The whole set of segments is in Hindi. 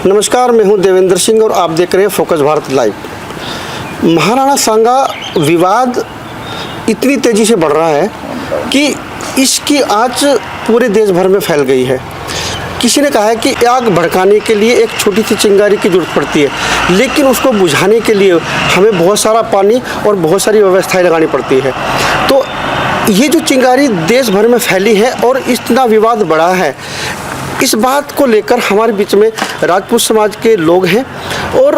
नमस्कार, मैं हूं देवेंद्र सिंह और आप देख रहे हैं फोकस भारत लाइव। महाराणा सांगा विवाद इतनी तेज़ी से बढ़ रहा है कि इसकी आंच पूरे देश भर में फैल गई है। किसी ने कहा है कि आग भड़काने के लिए एक छोटी सी चिंगारी की ज़रूरत पड़ती है, लेकिन उसको बुझाने के लिए हमें बहुत सारा पानी और बहुत सारी व्यवस्थाएं लगानी पड़ती है। तो ये जो चिंगारी देश भर में फैली है और इतना विवाद बढ़ा है, इस बात को लेकर हमारे बीच में राजपूत समाज के लोग हैं और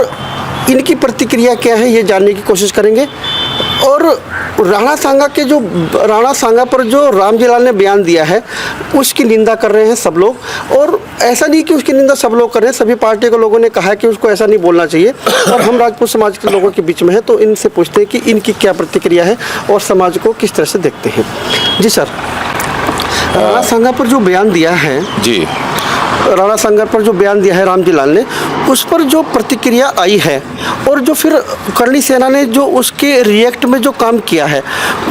इनकी प्रतिक्रिया क्या है ये जानने की कोशिश करेंगे। और राणा सांगा पर जो रामजी लाल ने बयान दिया है उसकी निंदा कर रहे हैं सब लोग। और ऐसा नहीं कि उसकी निंदा सब लोग कर रहे हैं, सभी पार्टी के लोगों ने कहा है कि उसको ऐसा नहीं बोलना चाहिए। और हम राजपूत समाज के लोगों के बीच में हैं तो इनसे पूछते हैं कि इनकी क्या प्रतिक्रिया है और समाज को किस तरह से देखते हैं। जी सर, राणा सांगा पर जो बयान दिया है राणा सांगा पर जो बयान दिया है रामजी लाल ने, उस पर जो प्रतिक्रिया आई है और जो फिर करणी सेना ने जो उसके रिएक्ट में जो काम किया है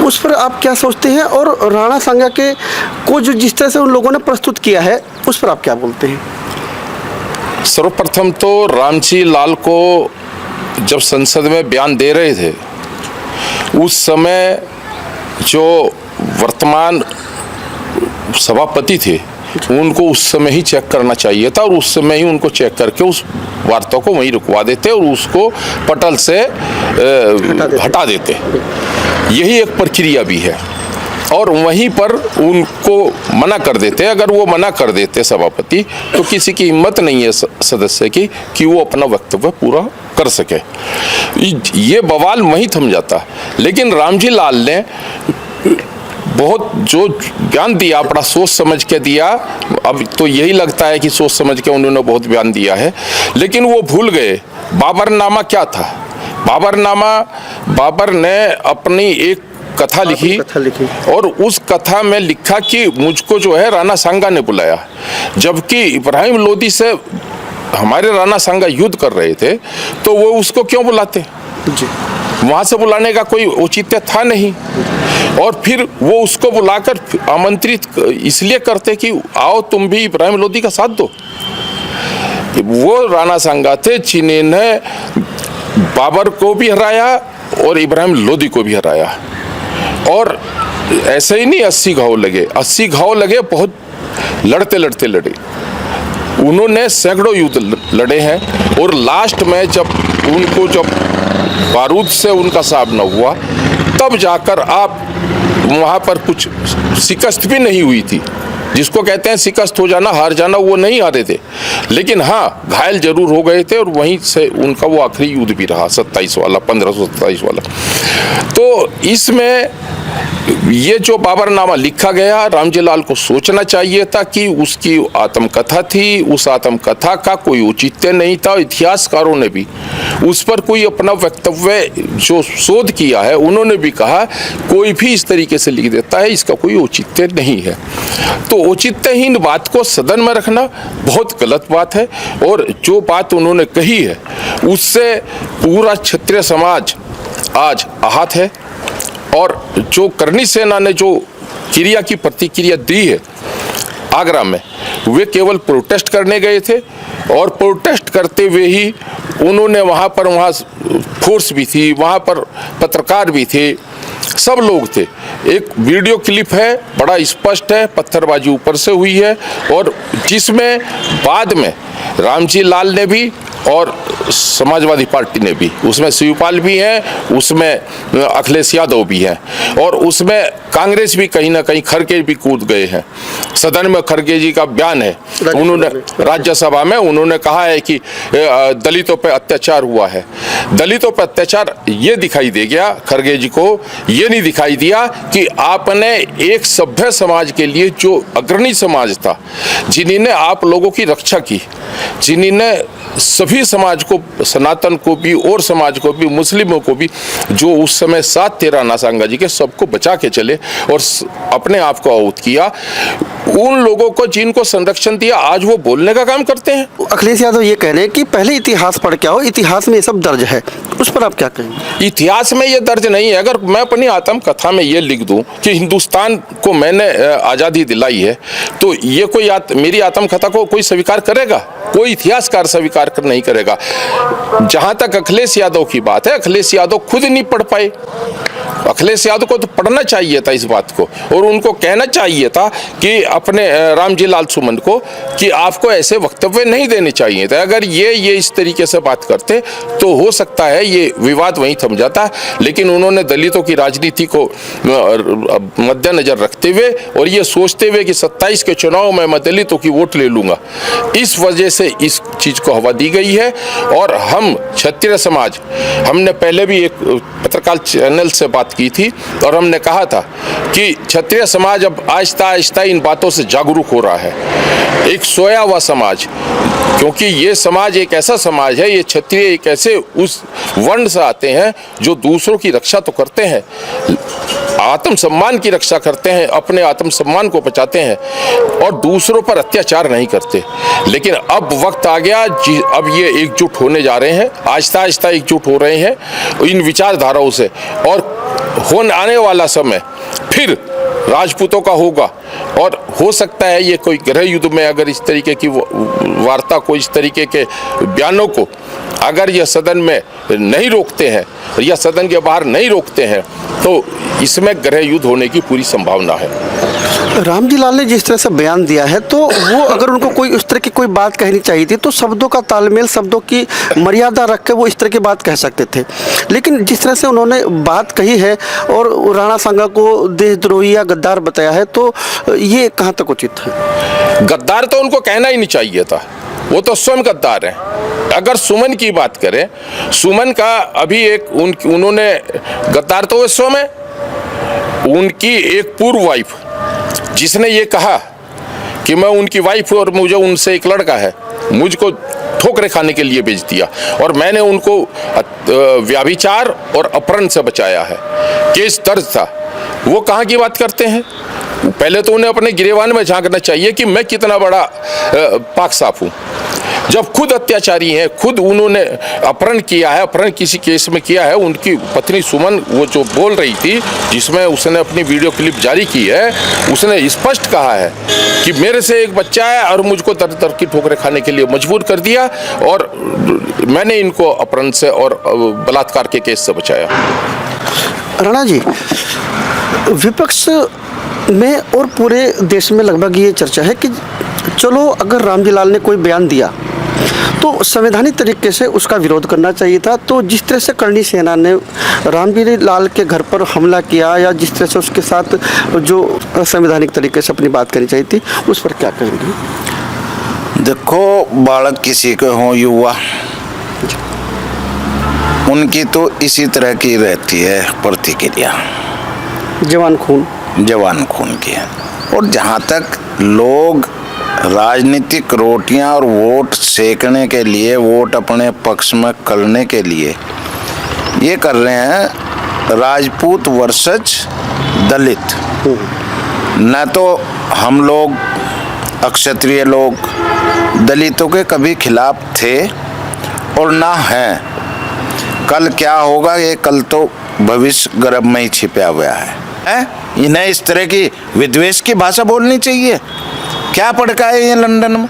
उस पर आप क्या सोचते हैं? और राणा सांगा के को जो जिस तरह से उन लोगों ने प्रस्तुत किया है उस पर आप क्या बोलते हैं? सर्वप्रथम तो रामजी लाल को जब संसद में बयान दे रहे थे उस समय जो वर्तमान सभापति थे उनको उस समय ही चेक करना चाहिए था और उस समय ही उनको चेक करके उस वार्ता को वहीं रुकवा देते और उसको पटल से हटा देते। यही एक प्रक्रिया भी है और वहीं पर उनको मना कर देते। अगर वो मना कर देते सभापति तो किसी की हिम्मत नहीं है सदस्य की कि वो अपना वक्तव्य पूरा कर सके। ये बवाल वहीं थम जाता। लेकिन रामजी लाल ने बहुत जो बयान दिया बड़ा सोच समझ के दिया। अब तो यही लगता है कि सोच समझ के उन्होंने बहुत बयान दिया है, लेकिन वो भूल गए बाबरनामा क्या था। बाबर ने अपनी एक कथा लिखी और उस कथा में लिखा कि मुझको जो है राणा सांगा ने बुलाया, जबकि इब्राहिम लोदी से हमारे राणा सांगा युद्ध कर रहे थे तो वो उसको क्यों बुलाते जी? वहां से बुलाने का कोई औचित्य था नहीं। और फिर वो उसको बुलाकर आमंत्रित इसलिए करते कि आओ तुम भी इब्राहिम लोदी का साथ दो। वो राणा सांगा थे जिन्होंने बाबर को भी हराया और इब्राहिम लोदी को भी हराया। और ऐसे ही नहीं 80 घाव लगे बहुत लड़ते लड़े। उन्होंने सैकड़ों युद्ध लड़े हैं और लास्ट में जब बारूद से उनका सामना हुआ तब जाकर आप वहाँ पर कुछ शिकस्त भी नहीं हुई थी। जिसको कहते हैं शिकस्त हो जाना, हार जाना, वो नहीं हारे थे, लेकिन हाँ घायल जरूर हो गए थे और वहीं से उनका वो आखिरी युद्ध भी रहा 27 वाला 1527 वाला। तो इसमें ये जो बाबरनामा लिखा गया, रामजी लाल को सोचना चाहिए था कि उसकी आत्मकथा थी, उस आत्मकथा का कोई औचित्य नहीं था। इतिहासकारों ने भी उस पर कोई अपना वक्तव्य जो शोध किया है उन्होंने भी कहा कोई भी इस तरीके से लिख देता है, इसका कोई औचित्य नहीं है। तो औचित्यहीन बात को सदन में रखना बहुत गलत बात है। और जो बात उन्होंने कही है उससे पूरा क्षत्रिय समाज आज आहत है। और जो करणी सेना ने जो क्रिया की प्रतिक्रिया दी है आगरा में, वे केवल प्रोटेस्ट करने गए थे और प्रोटेस्ट करते हुए ही उन्होंने वहाँ फोर्स भी थी, वहाँ पर पत्रकार भी थे, सब लोग थे। एक वीडियो क्लिप है, बड़ा स्पष्ट है, पत्थरबाजी ऊपर से हुई है और जिसमें बाद में रामजी लाल ने भी और समाजवादी पार्टी ने भी, उसमें शिवपाल भी हैं, उसमें अखिलेश यादव भी हैं और उसमें कांग्रेस भी कहीं ना कहीं खड़गे भी कूद गए हैं। सदन में खड़गे जी का बयान है, उन्होंने राज्यसभा में उन्होंने कहा है कि दलितों पर अत्याचार हुआ है। दलितों पर अत्याचार ये दिखाई दे गया खड़गे जी को, ये नहीं दिखाई दिया कि आपने एक सभ्य समाज के लिए जो अग्रणी समाज था, जिन्होंने आप लोगों की रक्षा की, जिन्होंने सभी समाज को, सनातन को भी और समाज को भी, मुस्लिमों को भी, जो उस समय साथ थे राणा सांगा जी के, सबको बचा के चले और अपने आप को आहूत किया। उन लोगों को जिनको संरक्षण दिया आज वो बोलने का काम करते हैं। अखिलेश यादव ये कह रहे हैं कि पहले इतिहास पढ़ के आओ, इतिहास में ये सब दर्ज है, उस पर आप क्या कहेंगे? इतिहास में ये दर्ज नहीं है। अगर मैं अपनी आत्मकथा में ये लिख दूं कि हिंदुस्तान को मैंने आज़ादी दिलाई है, तो ये कोई मेरी आत्मकथा को कोई स्वीकार करेगा? कोई इतिहासकार स्वीकार नहीं करेगा। जहां तक अखिलेश यादव की बात है, अखिलेश यादव खुद नहीं पढ़ पाए। अखिलेश यादव को तो पढ़ना चाहिए था इस बात को, और उनको कहना चाहिए था कि अपने रामजी लाल सुमन को कि आपको ऐसे वक्तव्य नहीं देने चाहिए थे। अगर ये इस तरीके से बात करते तो हो सकता है ये विवाद वहीं थम जाता, लेकिन उन्होंने दलितों की राजनीति को मद्देनजर रखते हुए और ये सोचते हुए कि 27 के चुनाव में मैं दलितों की वोट ले लूंगा, इस वजह से इस चीज को हवा दी गई है। और हम क्षत्रिय समाज, हमने पहले भी एक पत्रकार चैनल से बात की थी और हमने कहा था कि क्षत्रिय समाज अब आहिस्ता आहिस्ता इन बातों से जागरूक हो रहा है। एक सोया हुआ समाज, क्योंकि ये समाज एक ऐसा समाज है, ये क्षत्रिय एक ऐसे उस वर्ण से आते हैं जो दूसरों की रक्षा तो करते हैं, आत्मसम्मान की रक्षा करते हैं, अपने आत्मसम्मान को बचाते हैं और दूसरों पर अत्याचार नहीं करते। लेकिन अब वक्त आ गया, अब ये एकजुट होने जा रहे हैं, आहिस्ता आहिस्ता एकजुट हो रहे हैं इन विचारधाराओं से, और आने वाला समय फिर राजपूतों का होगा। और हो सकता है ये कोई गृह युद्ध में अगर इस तरीके की वार्ता को, इस तरीके के बयानों को अगर यह सदन में नहीं रोकते हैं या सदन के बाहर नहीं रोकते हैं, तो इसमें गृह युद्ध होने की पूरी संभावना है। रामजी लाल ने जिस तरह से बयान दिया है, तो वो अगर उनको कोई उस तरह की कोई बात कहनी चाहिए थी तो शब्दों का तालमेल, शब्दों की मर्यादा रख के वो इस तरह की बात कह सकते थे। लेकिन जिस तरह से उन्होंने बात कही है और राणा सांगा को देशद्रोही या गद्दार बताया है, तो ये कहाँ तक उचित है? गद्दार तो उनको कहना ही नहीं चाहिए था, वो तो स्वयं गद्दार हैं। अगर सुमन की बात करें, सुमन का अभी एक उन्होंने गद्दार तो वो स्वयं है, उनकी एक पूर्व वाइफ जिसने ये कहा कि मैं उनकी वाइफ और मुझे उनसे एक लड़का है, मुझको ठोकरे खाने के लिए भेज दिया और मैंने उनको व्याभिचार और अपहरण से बचाया है, केस दर्ज था। वो कहाँ की बात करते हैं? पहले तो उन्हें अपने गिरेबान में झांकना चाहिए कि मैं कितना बड़ा पाक साफ हूँ, जब खुद अत्याचारी हैं, खुद उन्होंने अपहरण किया है, अपहरण किसी केस में किया है। उनकी पत्नी सुमन वो जो बोल रही थी, जिसमें उसने अपनी वीडियो क्लिप जारी की है, उसने स्पष्ट कहा है कि मेरे से एक बच्चा है और मुझको दर दर की ठोकरें खाने के लिए मजबूर कर दिया और मैंने इनको अपहरण से और बलात्कार के केस से बचाया। राणा जी, विपक्ष में और पूरे देश में लगभग ये चर्चा है कि चलो अगर रामजी लाल ने कोई बयान दिया तो संवैधानिक तरीके से उसका विरोध करना चाहिए था। तो जिस तरह से करणी सेना ने रामजी लाल के घर पर हमला किया या जिस तरह से उसके साथ जो संवैधानिक तरीके से अपनी बात करनी चाहिए थी, उस पर क्या कहेंगे? देखो, बालक किसी के हों युवा, उनकी तो इसी तरह की रहती है प्रतिक्रिया, जवान खून की है। और जहाँ तक लोग राजनीतिक रोटियां और वोट सेकने के लिए, वोट अपने पक्ष में करने के लिए ये कर रहे हैं राजपूत वर्सेस दलित, न तो हम लोग अक्षत्रिय लोग दलितों के कभी खिलाफ थे और ना हैं। कल क्या होगा ये कल तो भविष्य गर्भ में ही छिपा हुआ है। इन्हें इस तरह की विद्वेष की भाषा बोलनी चाहिए? क्या पड़का है ये लंदन में?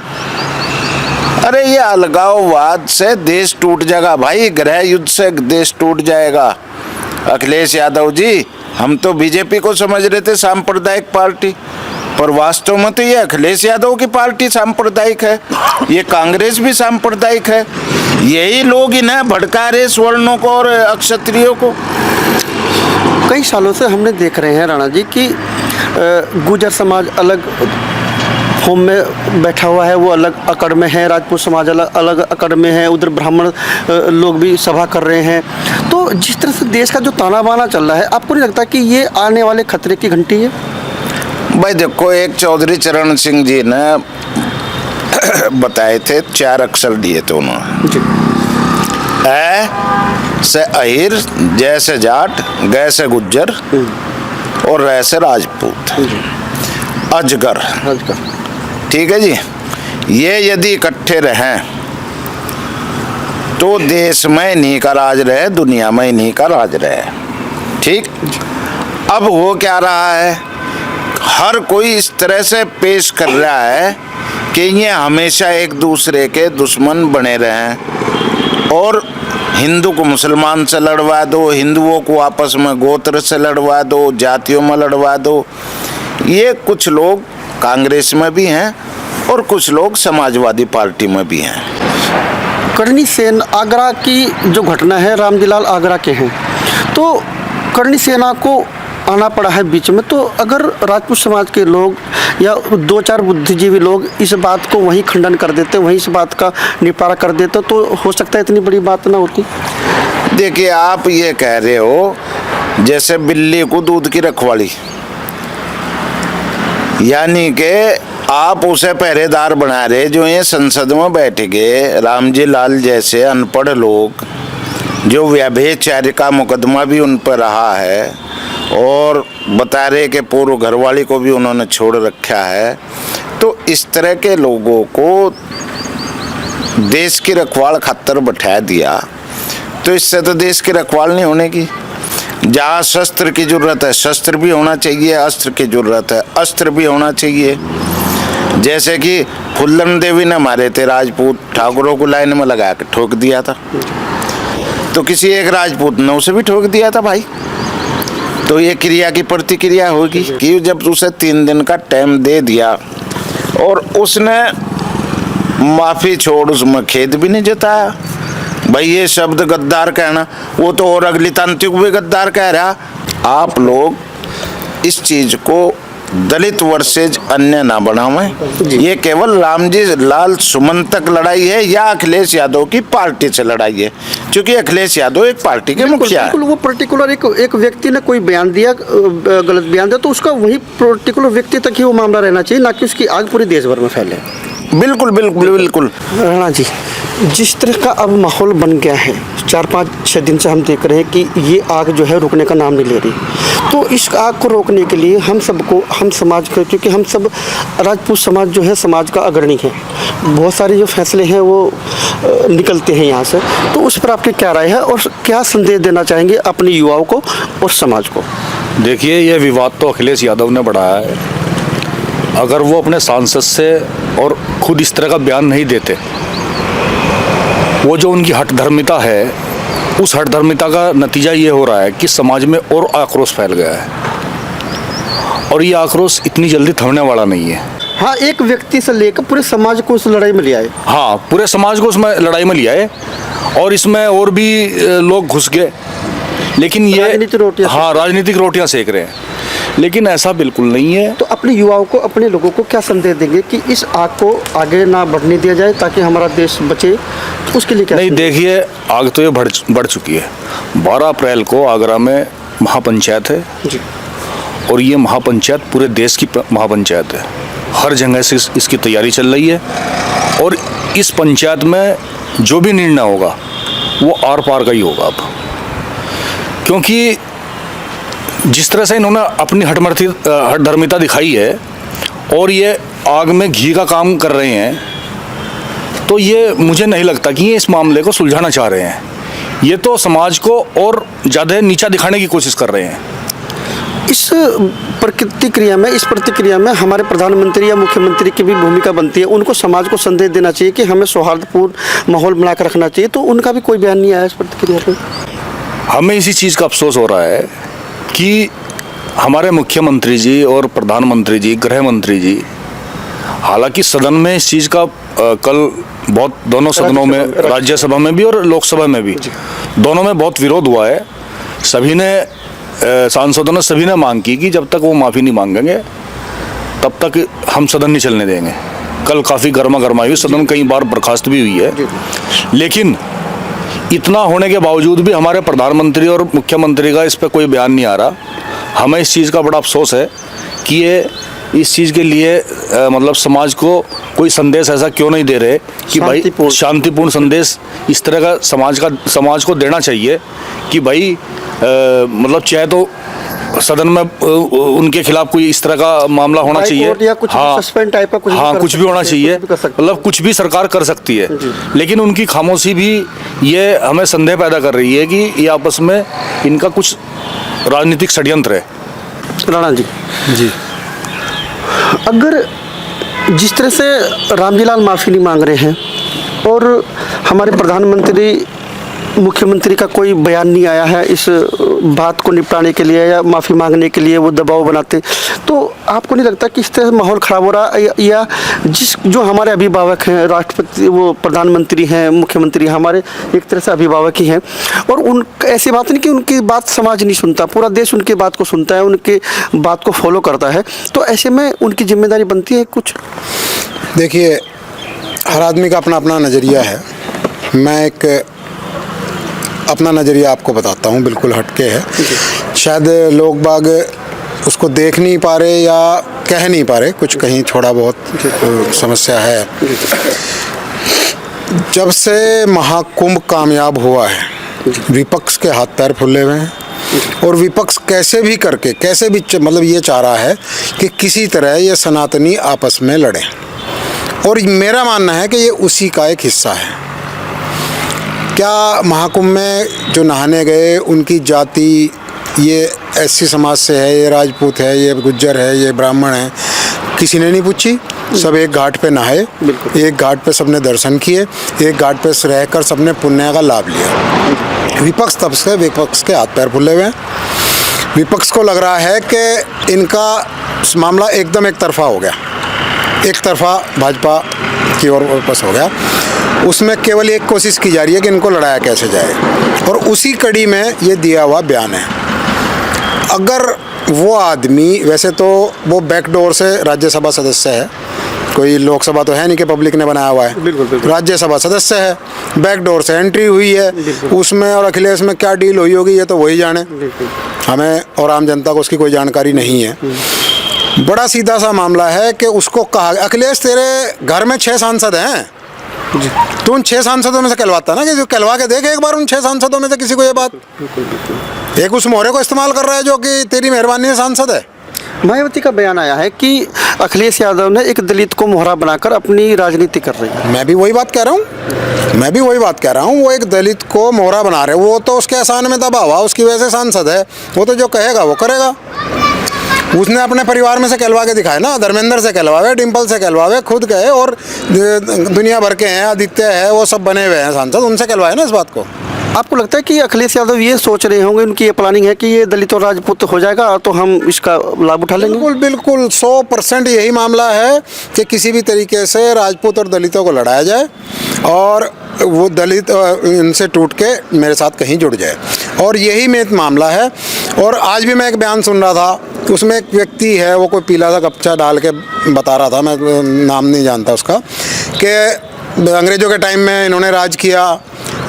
अरे ये अलगाववाद से देश टूट जाएगा भाई, गृह युद्ध से देश टूट जाएगा। अखिलेश यादव जी, हम तो बीजेपी को समझ रहे थे सांप्रदायिक पार्टी, पर वास्तव में तो ये अखिलेश यादव की पार्टी सांप्रदायिक है, ये कांग्रेस भी सांप्रदायिक है। यही लोग इन्हें भड़का रहे स्वर्णों को और अक्षत्रियों को। कई सालों से हमने देख रहे हैं राणा जी कि गुर्जर समाज अलग होम में बैठा हुआ है, वो अलग अकड़ में है, राजपूत समाज अलग अकड़ में है, उधर ब्राह्मण लोग भी सभा कर रहे हैं। तो जिस तरह से देश का जो ताना बाना चल रहा है, आपको नहीं लगता कि ये आने वाले खतरे की घंटी है? भाई देखो, एक चौधरी चरण सिंह जी ने बताए थे, 4 अक्षर दिए थे उन्होंने, ऐ से अहिर, जैसे जाट, गै से गुज्जर और रै से राजपूत। अजगर, ठीक है जी, ये यदि इकट्ठे रहें तो देश में इन्हीं का राज रहे, दुनिया में इन्हीं का राज रहे। ठीक, अब हो क्या रहा है, हर कोई इस तरह से पेश कर रहा है कि ये हमेशा एक दूसरे के दुश्मन बने रहें, और हिंदू को मुसलमान से लड़वा दो, हिंदुओं को आपस में गोत्र से लड़वा दो, जातियों में लड़वा दो। ये कुछ लोग कांग्रेस में भी हैं और कुछ लोग समाजवादी पार्टी में भी हैं। करणी सेन आगरा की जो घटना है, रामजीलाल आगरा के हैं, तो करणी सेना को आना पड़ा है बीच में। तो अगर राजपूत समाज के लोग या 2-4 बुद्धिजीवी लोग इस बात को वहीं खंडन कर देते, वहीं इस बात का निपटारा कर देते, तो हो सकता है इतनी बड़ी बात ना होती। देखिए, आप ये कह रहे हो जैसे बिल्ली को दूध की रखवाली, यानी कि आप उसे पहरेदार बना रहे। जो ये संसद में बैठ गए रामजी लाल जैसे अनपढ़ लोग, जो व्यभिचार का मुकदमा भी उन पर रहा है और बता रहे कि पूर्व घरवाली को भी उन्होंने छोड़ रखा है, तो इस तरह के लोगों को देश की रखवाल खातर बैठा दिया, तो इससे तो देश की रखवाल नहीं होने की। जहाँ शस्त्र की जरूरत है शस्त्र भी होना चाहिए, अस्त्र की जरूरत है अस्त्र भी होना चाहिए। जैसे कि फुल्लन देवी ने मारे थे राजपूत ठाकुरों को लाइन में लगा के ठोक दिया था, तो किसी एक राजपूत ने उसे भी ठोक दिया था भाई। तो ये क्रिया की प्रतिक्रिया होगी कि जब उसे 3 दिन का टाइम दे दिया और उसने माफी छोड़ उसमें खेद भी नहीं जताया। भाई ये शब्द गद्दार कहना, वो तो और अगली तांत्रिक भी गद्दार कह रहा। आप लोग इस चीज को दलित वर्सेज अन्य ना बनावें। ये केवल रामजी लाल सुमन तक लड़ाई है या अखिलेश यादव की पार्टी से लड़ाई है, क्योंकि अखिलेश यादव एक पार्टी के मुखिया है। वो पर्टिकुलर एक व्यक्ति ने कोई बयान दिया, गलत बयान दिया, तो उसका वही पर्टिकुलर व्यक्ति तक ही वो मामला रहना चाहिए, ना कि उसकी आग पूरे देश भर में फैले। बिल्कुल बिल्कुल बिल्कुल। राणा जी, जिस तरह का अब माहौल बन गया है, 4-5-6 दिन से हम देख रहे हैं कि ये आग जो है रुकने का नाम नहीं ले रही, तो इस आग को रोकने के लिए हम सबको, हम समाज को, क्योंकि हम सब राजपूत समाज जो है समाज का अग्रणी है, बहुत सारे जो फैसले हैं वो निकलते हैं यहाँ से, तो उस पर आपकी क्या राय है और क्या संदेश देना चाहेंगे अपने युवाओं को और समाज को? देखिए, ये विवाद तो अखिलेश यादव ने बढ़ाया है। अगर वो अपने सांसद से और खुद इस तरह का बयान नहीं देते, वो जो उनकी हठधर्मिता है, उस हठधर्मिता का नतीजा ये हो रहा है कि समाज में और आक्रोश फैल गया है, और ये आक्रोश इतनी जल्दी थमने वाला नहीं है। हाँ, एक व्यक्ति से लेकर पूरे समाज को उस लड़ाई में लिया है। हाँ, पूरे समाज को उसमें लड़ाई में लिया है, और इसमें और भी लोग घुस गए, लेकिन ये राजनीतिक रोटियां सेक रहे हैं, लेकिन ऐसा बिल्कुल नहीं है। तो अपने युवाओं को, अपने लोगों को क्या संदेश देंगे कि इस आग को आगे ना बढ़ने दिया जाए ताकि हमारा देश बचे, उसके लिए क्या? नहीं, देखिए, आग तो ये बढ़ चुकी है। 12 अप्रैल को आगरा में महापंचायत है जी, और ये महापंचायत पूरे देश की महापंचायत है। हर जगह से इसकी तैयारी चल रही है, और इस पंचायत में जो भी निर्णय होगा वो आर पार का ही होगा अब, क्योंकि जिस तरह से इन्होंने अपनी हठधर्मिता दिखाई है और ये आग में घी का काम कर रहे हैं, तो ये मुझे नहीं लगता कि ये इस मामले को सुलझाना चाह रहे हैं। ये तो समाज को और ज़्यादा नीचा दिखाने की कोशिश कर रहे हैं। इस प्रतिक्रिया में हमारे प्रधानमंत्री या मुख्यमंत्री की भी भूमिका बनती है। उनको समाज को संदेश देना चाहिए कि हमें सौहार्दपूर्ण माहौल बनाकर रखना चाहिए, तो उनका भी कोई बयान नहीं आया इस प्रतिक्रिया पर। हमें इसी चीज़ का अफसोस हो रहा है कि हमारे मुख्यमंत्री जी और प्रधानमंत्री जी, गृह मंत्री जी, हालांकि सदन में इस चीज़ का कल बहुत, दोनों सदनों में, राज्यसभा में भी और लोकसभा में भी, दोनों में बहुत विरोध हुआ है। सभी ने, सांसदों ने सभी ने मांग की कि जब तक वो माफ़ी नहीं मांगेंगे तब तक हम सदन नहीं चलने देंगे। कल काफ़ी गर्मा गर्माई हुई, सदन कई बार बर्खास्त भी हुई है, लेकिन इतना होने के बावजूद भी हमारे प्रधानमंत्री और मुख्यमंत्री का इस पर कोई बयान नहीं आ रहा। हमें इस चीज़ का बड़ा अफसोस है कि ये इस चीज़ के लिए मतलब समाज को कोई संदेश ऐसा क्यों नहीं दे रहे कि भाई शांतिपूर्ण संदेश इस तरह का समाज को देना चाहिए कि भाई मतलब चाहे तो सदन में उनके खिलाफ कोई इस तरह का मामला होना चाहिए, कोर्ट या कुछ सस्पेंड टाइप का कुछ भी हाँ कर कुछ भी सकते होना हैं, चाहिए, कुछ भी कर सकते हैं। मतलब कुछ भी सरकार कर सकती है, लेकिन उनकी खामोशी भी ये हमें संदेह पैदा कर रही है कि ये आपस में इनका कुछ राजनीतिक षड्यंत्र है। राणा जी, जी अगर जिस तरह से रामजीलाल माफ़ी नहीं मांग रहे हैं और हमारे प्रधानमंत्री मुख्यमंत्री का कोई बयान नहीं आया है इस बात को निपटाने के लिए या माफ़ी मांगने के लिए वो दबाव बनाते, तो आपको नहीं लगता कि इस तरह माहौल ख़राब हो रहा है? या जो हमारे अभिभावक हैं, राष्ट्रपति, वो प्रधानमंत्री हैं, मुख्यमंत्री हमारे एक तरह से अभिभावक ही हैं, और उन ऐसी बात नहीं कि उनकी बात समाज नहीं सुनता, पूरा देश उनकी बात को सुनता है, उनकी बात को फॉलो करता है, तो ऐसे में उनकी जिम्मेदारी बनती है कुछ? देखिए, हर आदमी का अपना अपना नज़रिया है। मैं एक अपना नज़रिया आपको बताता हूँ, बिल्कुल हटके है। शायद लोग बाग उसको देख नहीं पा रहे या कह नहीं पा रहे, कुछ कहीं थोड़ा बहुत समस्या है। जब से महाकुंभ कामयाब हुआ है, विपक्ष के हाथ पैर फुले हुए हैं और विपक्ष कैसे भी करके, कैसे भी मतलब ये चाह रहा है कि किसी तरह ये सनातनी आपस में लड़ें, और मेरा मानना है कि ये उसी का एक हिस्सा है। क्या महाकुंभ में जो नहाने गए उनकी जाति ये एससी समाज से है, ये राजपूत है, ये गुज्जर है, ये ब्राह्मण है, किसी ने नहीं पूछी। सब एक घाट पे नहाए, एक घाट पे सबने दर्शन किए, एक घाट पे रहकर सबने पुण्य का लाभ लिया। विपक्ष तब से विपक्ष के हाथ पैर फुले हुए हैं। विपक्ष को लग रहा है कि इनका मामला एकदम एक तरफा हो गया, एक तरफा भाजपा की ओर वापस हो गया। उसमें केवल एक कोशिश की जा रही है कि इनको लड़ाया कैसे जाए, और उसी कड़ी में ये दिया हुआ बयान है। अगर वो आदमी, वैसे तो वो बैकडोर से राज्यसभा सदस्य है, कोई लोकसभा तो है नहीं कि पब्लिक ने बनाया हुआ है, बिल्कुल, बिल्कुल। राज्यसभा सदस्य है, बैकडोर से एंट्री हुई है, उसमें और अखिलेश में क्या डील हुई होगी ये तो वही जाने, हमें और आम जनता को उसकी कोई जानकारी नहीं है। बड़ा सीधा सा मामला है कि उसको कहा, अखिलेश तेरे घर में 6 सांसद हैं, तू उन 6 सांसदों में से कहलवाता ना, कि जो कहलवा के देख एक बार उन 6 सांसदों में से किसी को ये बात। एक उस मोहरे को इस्तेमाल कर रहा है जो कि तेरी मेहरबानी से सांसद है। मायावती का बयान आया है कि अखिलेश यादव ने एक दलित को मोहरा बनाकर अपनी राजनीति कर रही है। मैं भी वही बात कह रहा हूँ, वो एक दलित को मोहरा बना रहे, वो तो उसके एहसान में दबा हुआ, उसकी वजह से सांसद है, वो तो जो कहेगा वो करेगा। उसने अपने परिवार में से कहलवा के दिखाया ना, धर्मेंद्र से कहलवावे, डिम्पल से कहलवावे, खुद गए, और दुनिया भर के हैं, आदित्य है, वो सब बने हुए हैं सांसद, उनसे कहलवाए ना इस बात को। आपको लगता है कि अखिलेश यादव ये सोच रहे होंगे, उनकी ये प्लानिंग है कि ये दलित और राजपूत हो जाएगा तो हम इसका लाभ उठा लेंगे? बिल्कुल बिल्कुल 100% यही मामला है कि किसी भी तरीके से राजपूत और दलितों को लड़ाया जाए और वो दलित इनसे टूट के मेरे साथ कहीं जुड़ जाए, और यही मेन मामला है। और आज भी मैं एक बयान सुन रहा था, उसमें एक व्यक्ति है, वो कोई पीला सा कपचा डाल के बता रहा था, मैं नाम नहीं जानता उसका, कि अंग्रेज़ों के टाइम में इन्होंने राज किया,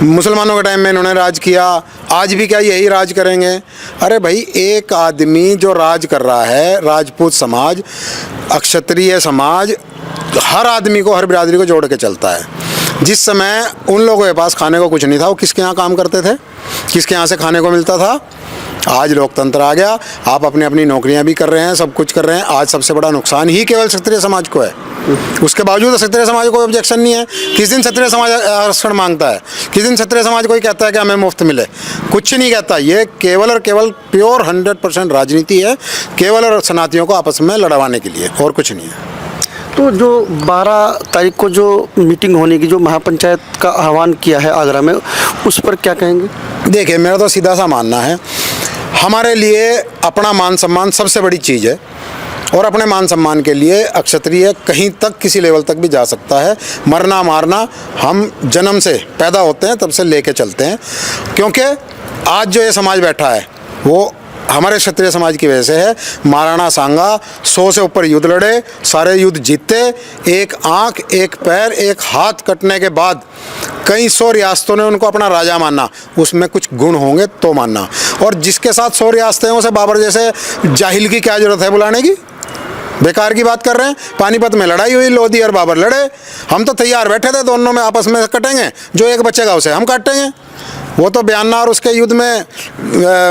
मुसलमानों के टाइम में इन्होंने राज किया, आज भी क्या यही राज करेंगे? अरे भाई, एक आदमी जो राज कर रहा है, राजपूत समाज, क्षत्रिय समाज, हर आदमी को, हर बिरादरी को जोड़ के चलता है। जिस समय उन लोगों के पास खाने को कुछ नहीं था, वो किसके यहाँ काम करते थे, किसके यहाँ से खाने को मिलता था? आज लोकतंत्र आ गया, आप अपनी अपनी नौकरियां भी कर रहे हैं, सब कुछ कर रहे हैं। आज सबसे बड़ा नुकसान ही केवल क्षत्रिय समाज को है। उसके बावजूद क्षत्रिय समाज को कोई ऑब्जेक्शन नहीं है। किस दिन क्षत्रिय समाज आरक्षण मांगता है? किस दिन क्षत्रिय समाज कोई कहता है कि हमें मुफ्त मिले? कुछ नहीं कहता। ये केवल और केवल प्योर 100% राजनीति है, केवल और सनातियों को आपस में लड़वाने के लिए, और कुछ नहीं है। तो जो 12 तारीख को जो मीटिंग होने की, जो महापंचायत का आह्वान किया है आगरा में, उस पर क्या कहेंगे? देखिए, मेरा तो सीधा सा मानना है, हमारे लिए अपना मान सम्मान सबसे बड़ी चीज़ है, और अपने मान सम्मान के लिए अक्षत्रिय कहीं तक, किसी लेवल तक भी जा सकता है। मरना मारना हम जन्म से पैदा होते हैं तब से लेके चलते हैं, क्योंकि आज जो ये समाज बैठा है वो हमारे क्षत्रिय समाज की वजह से है। महाराणा सांगा 100 से ऊपर युद्ध लड़े, सारे युद्ध जीते, एक आंख, एक पैर, एक हाथ कटने के बाद कई 100 रियासतों ने उनको अपना राजा माना। उसमें कुछ गुण होंगे तो मानना, और जिसके साथ 100 रियासतें हैं उसे बाबर जैसे जाहिल की क्या जरूरत है बुलाने की? बेकार की बात कर रहे हैं। पानीपत में लड़ाई हुई, लोधी और बाबर लड़े, हम तो तैयार बैठे थे, दोनों में आपस में कटेंगे, जो एक बचेगा उसे हम काटेंगे। वो तो बयाना और उसके युद्ध में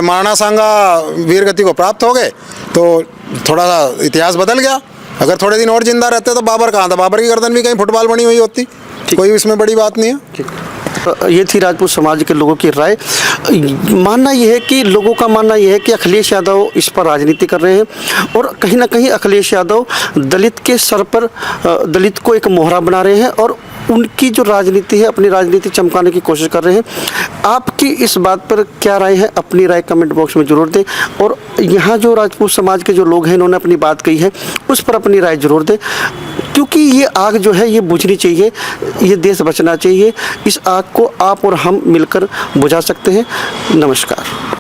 महाराणा सांगा वीर गति को प्राप्त हो गए, तो थोड़ा सा इतिहास बदल गया। अगर थोड़े दिन और जिंदा रहते तो बाबर कहाँ था, बाबर की गर्दन भी कहीं फुटबॉल बनी हुई होती, कोई इसमें बड़ी बात नहीं है। ये थी राजपूत समाज के लोगों की राय। मानना यह है कि लोगों का मानना यह है कि अखिलेश यादव इस पर राजनीति कर रहे हैं और कहीं ना कहीं अखिलेश यादव दलित के सर पर दलित को एक मोहरा बना रहे हैं और उनकी जो राजनीति है अपनी राजनीति चमकाने की कोशिश कर रहे हैं। आपकी इस बात पर क्या राय है, अपनी राय कमेंट बॉक्स में जरूर दें और यहाँ जो राजपूत समाज के जो लोग हैं इन्होंने अपनी बात कही है उस पर अपनी राय जरूर दें, क्योंकि ये आग जो है ये बुझनी चाहिए, ये देश बचना चाहिए। इस आग को आप और हम मिलकर बुझा सकते हैं। नमस्कार।